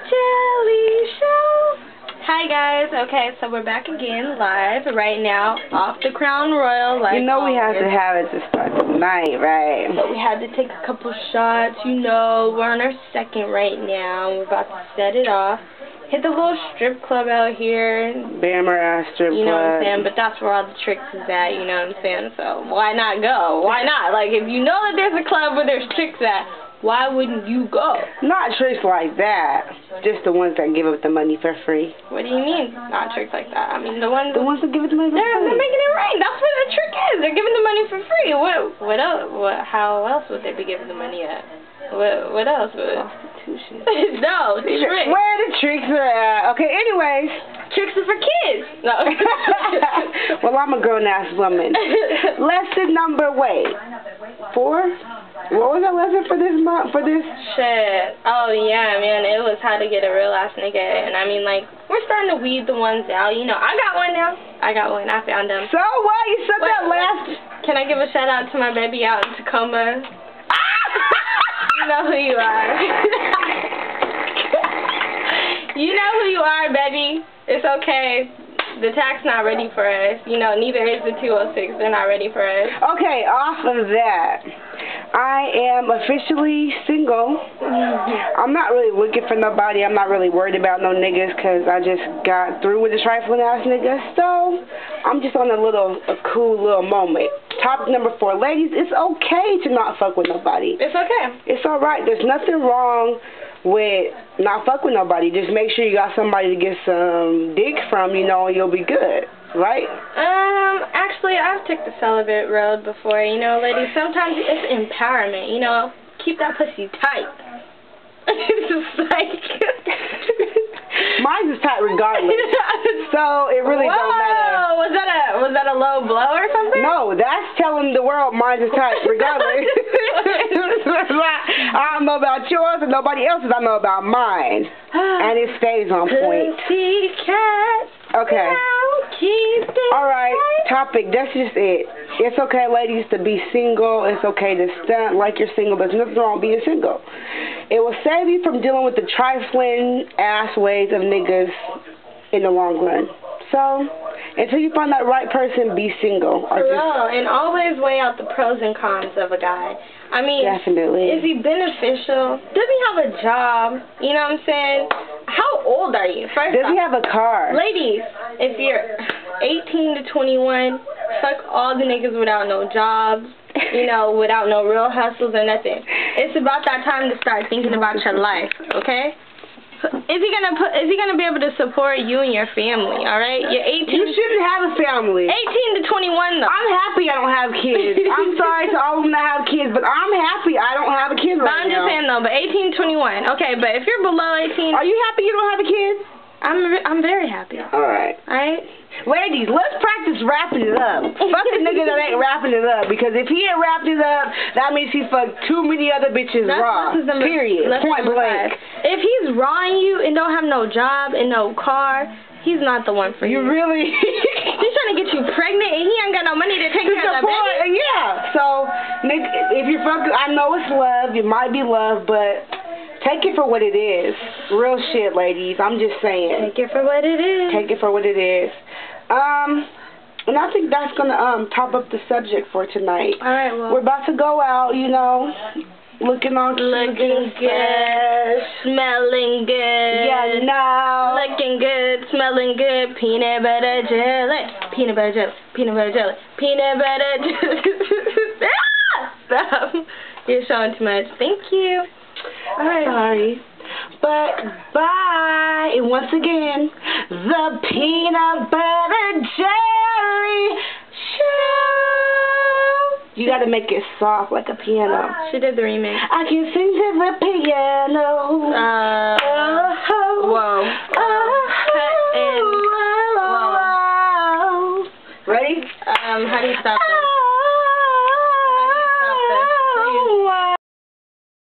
Jelly Show. Hi guys. Okay, so we're back again live right now off the Crown Royal. Like you know we have to have it to start tonight, right? But we had to take a couple shots. You know, we're on our second right now. We're about to set it off. Hit the little strip club out here. Bammer ass strip club. You know what I'm saying? But that's where all the tricks is at, you know what I'm saying? So why not go? Why not? Like, if you know that there's a club where there's tricks at, why wouldn't you go? Not tricks like that. Just the ones that give up the money for free. What do you mean? Not tricks like that. I mean, the ones that give it the money for free. They're making it rain. That's what the trick is. They're giving the money for free. What else? How else would they be giving the money at? What else? Prostitution. No, tricks. Where the tricks are at. Okay, anyways. Tricks are for kids. No. Well, I'm a grown-ass woman. Lesson number, 4? What was that lesson for this month, Shit. Oh, yeah, man. It was how to get a real-ass nigga. And, I mean, like, we're starting to weed the ones out. You know, I got one now. I found them. So what? You said that last... Can I give a shout-out to my baby out in Tacoma? You know who you are. You know who you are, baby. It's okay. The tax not ready for us. You know, neither is the 206. They're not ready for us. Okay, off of that, I am officially single. I'm not really looking for nobody. I'm not really worried about no niggas because I just got through with the trifling ass niggas. So I'm just on a cool little moment. Topic number 4. Ladies, it's okay to not fuck with nobody. It's okay. It's alright. There's nothing wrong with not fuck with nobody. Just make sure you got somebody to get some dick from, you know, and you'll be good. Right? Actually, I've took the celibate road before, you know, ladies. Sometimes it's empowerment, you know. Keep that pussy tight. It's just like... Mine is tight regardless. So it really don't matter. Was that a low blow or something? No, that's telling the world mine is tight regardless. I don't know about yours and nobody else's. I know about mine. And it stays on point. Okay. Alright, topic. That's just it. It's okay, ladies, to be single. It's okay to stunt like you're single, but there's nothing wrong with being single. It will save you from dealing with the trifling ass ways of niggas in the long run. So, until you find that right person, be single. And always weigh out the pros and cons of a guy. I mean, definitely. Is he beneficial? Does he have a job? You know what I'm saying? How old are you? First Does he have a car? Ladies, if you're 18 to 21, fuck all the niggas without no jobs, you know, without no real hustles or nothing. It's about that time to start thinking about your life, okay? Is he gonna be able to support you and your family, alright? You're 18. You shouldn't have a family. 18 to 21 though. I'm happy I don't have kids. I'm sorry to all of them that have kids, but I'm happy I don't have a kid right now. I'm just saying though, but 18 to 21. Okay, but if you're below 18. Are you happy you don't have a kid? I'm very happy. Alright. Alright? Ladies, let's practice wrapping it up. Fuck the nigga that ain't wrapping it up, because if he ain't wrapped it up, that means he fucked too many other bitches raw. Period. Point blank. If he's rawing you and don't have no job and no car, he's not the one for you. You really? He's trying to get you pregnant and he ain't got no money to take care of that baby. Yeah. So, nigga, if you fuck, I know it's love. It might be love, but take it for what it is. Real shit, ladies. I'm just saying. Take it for what it is. Take it for what it is. And I think that's going to top up the subject for tonight. Alright, well. We're about to go out, you know, looking all cute. Looking good, smelling good. Yeah, no. Looking good, smelling good. Peanut butter jelly. Peanut butter jelly. Peanut butter jelly. Peanut butter jelly. Stop. You're showing too much. Thank you. Alright. Sorry. But bye. And once again, the Peanut Butter Jelly Show. You gotta make it soft like a piano. She did the remix. I can sing to the piano. Whoa. Whoa. Ready? How do you stop?